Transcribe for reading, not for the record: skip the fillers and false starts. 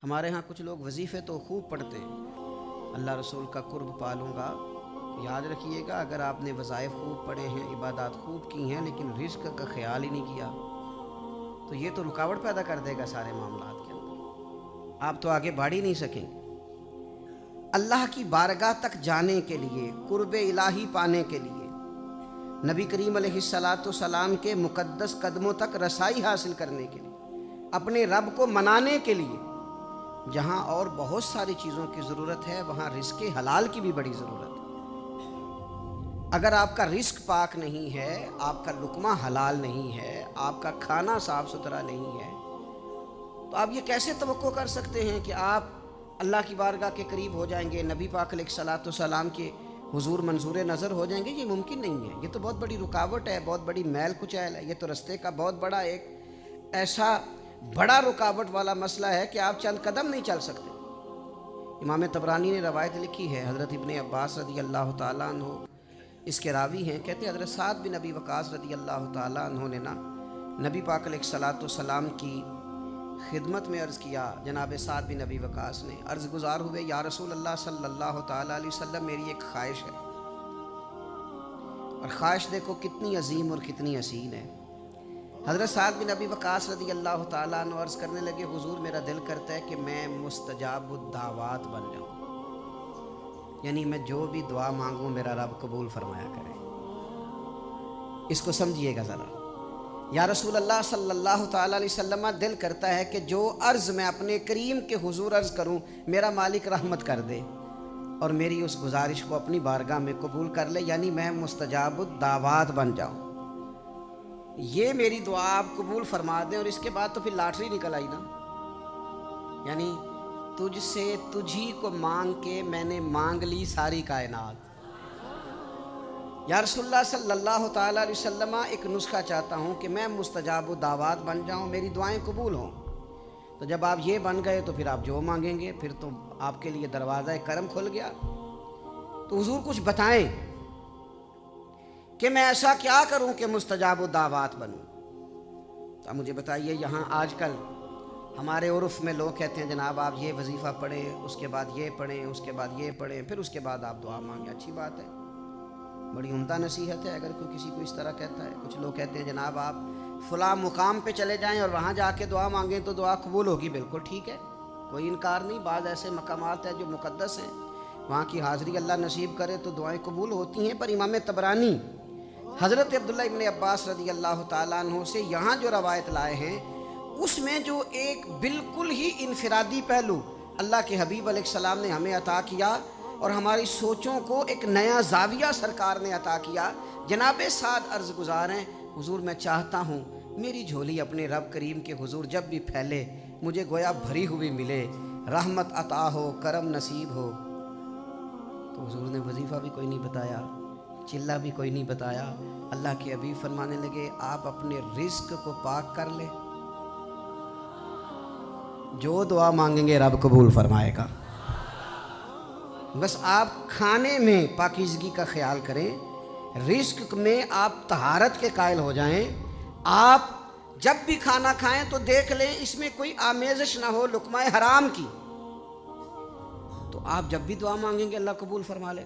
ہمارے ہاں کچھ لوگ وظیفے تو خوب پڑھتے ہیں، اللہ رسول کا قرب پالوں گا۔ یاد رکھیے گا، اگر آپ نے وظائف خوب پڑھے ہیں، عبادات خوب کی ہیں، لیکن رزق کا خیال ہی نہیں کیا تو یہ تو رکاوٹ پیدا کر دے گا سارے معاملات کے اندر، آپ تو آگے بڑھ ہی نہیں سکیں گے۔ اللہ کی بارگاہ تک جانے کے لیے، قرب الہی پانے کے لیے، نبی کریم علیہ السلام کے مقدس قدموں تک رسائی حاصل کرنے کے لیے، اپنے رب کو منانے کے لیے، جہاں اور بہت ساری چیزوں کی ضرورت ہے وہاں رزق حلال کی بھی بڑی ضرورت ہے۔ اگر آپ کا رزق پاک نہیں ہے، آپ کا لقمہ حلال نہیں ہے، آپ کا کھانا صاف ستھرا نہیں ہے، تو آپ یہ کیسے توقع کر سکتے ہیں کہ آپ اللہ کی بارگاہ کے قریب ہو جائیں گے، نبی پاک علیہ السلام کے حضور منظور نظر ہو جائیں گے؟ یہ ممکن نہیں ہے، یہ تو بہت بڑی رکاوٹ ہے، بہت بڑی میل کچیل ہے، یہ تو رستے کا بہت بڑا ایک ایسا بڑا رکاوٹ والا مسئلہ ہے کہ آپ چند قدم نہیں چل سکتے۔ امام طبرانی نے روایت لکھی ہے، حضرت ابن عباس رضی اللہ تعالیٰ عنہ اس کے راوی ہیں، کہتے ہیں حضرت سعد بن ابی وقاص رضی اللہ تعالیٰ عنہ نے نبی پاک علیہ السلام کی خدمت میں عرض کیا۔ جناب سعد بن ابی وقاص نے عرض گزار ہوئے، یا رسول اللہ صلی اللہ تعالیٰ علیہ وسلم، میری ایک خواہش ہے، اور خواہش دیکھو کتنی عظیم اور کتنی اصیل ہے۔ حضرت سعد بن ابی وقاص رضی اللہ تعالیٰ عنہ عرض کرنے لگے، حضور میرا دل کرتا ہے کہ میں مستجاب الدعوات بن جاؤں، یعنی میں جو بھی دعا مانگوں میرا رب قبول فرمایا کرے۔ اس کو سمجھیے گا ذرا، یا رسول اللہ صلی اللہ تعالیٰ علیہ وسلم، دل کرتا ہے کہ جو عرض میں اپنے کریم کے حضور عرض کروں میرا مالک رحمت کر دے اور میری اس گزارش کو اپنی بارگاہ میں قبول کر لے، یعنی میں مستجاب الدعوات بن جاؤں۔ یہ میری دعا آپ قبول فرما دیں، اور اس کے بعد تو پھر لاٹری نکل آئی نا، یعنی تجھ سے تجھی کو مانگ کے میں نے مانگ لی ساری کائنات۔ یا رسول اللہ صلی اللہ تعالیٰ علیہ وسلم، ایک نسخہ چاہتا ہوں کہ میں مستجاب الدعوات بن جاؤں، میری دعائیں قبول ہوں۔ تو جب آپ یہ بن گئے تو پھر آپ جو مانگیں گے پھر تو آپ کے لیے دروازہ کرم کھل گیا۔ تو حضور کچھ بتائیں کہ میں ایسا کیا کروں کہ مستجاب الدعوات بنوں۔ تو مجھے بتائیے، یہاں آج کل ہمارے عرف میں لوگ کہتے ہیں جناب آپ یہ وظیفہ پڑھیں، اس کے بعد یہ پڑھیں، اس کے بعد یہ پڑھیں، پھر اس کے بعد آپ دعا مانگیں۔ اچھی بات ہے، بڑی عمدہ نصیحت ہے اگر کوئی کسی کو اس طرح کہتا ہے۔ کچھ لوگ کہتے ہیں جناب آپ فلاں مقام پہ چلے جائیں اور وہاں جا کے دعا مانگیں تو دعا قبول ہوگی۔ بالکل ٹھیک ہے، کوئی انکار نہیں، بعض ایسے مقامات ہیں جو مقدس ہیں، وہاں کی حاضری اللہ نصیب کرے تو دعائیں قبول ہوتی ہیں۔ پر امام طبرانی حضرت عبداللہ ابن عباس رضی اللہ تعالیٰ عنہ سے یہاں جو روایت لائے ہیں، اس میں جو ایک بالکل ہی انفرادی پہلو اللہ کے حبیب علیہ السلام نے ہمیں عطا کیا اور ہماری سوچوں کو ایک نیا زاویہ سرکار نے عطا کیا۔ جناب سعد عرض گزار ہیں، حضور میں چاہتا ہوں میری جھولی اپنے رب کریم کے حضور جب بھی پھیلے مجھے گویا بھری ہوئی ملے، رحمت عطا ہو، کرم نصیب ہو۔ تو حضور نے وظیفہ بھی کوئی نہیں بتایا، چلہ بھی کوئی نہیں بتایا۔ اللہ کے حبیب فرمانے لگے، آپ اپنے رزق کو پاک کر لیں، جو دعا مانگیں گے رب قبول فرمائے گا۔ بس آپ کھانے میں پاکیزگی کا خیال کریں، رزق میں آپ طہارت کے قائل ہو جائیں۔ آپ جب بھی کھانا کھائیں تو دیکھ لیں اس میں کوئی آمیزش نہ ہو لقمہ حرام کی، تو آپ جب بھی دعا مانگیں گے اللہ قبول فرما لے۔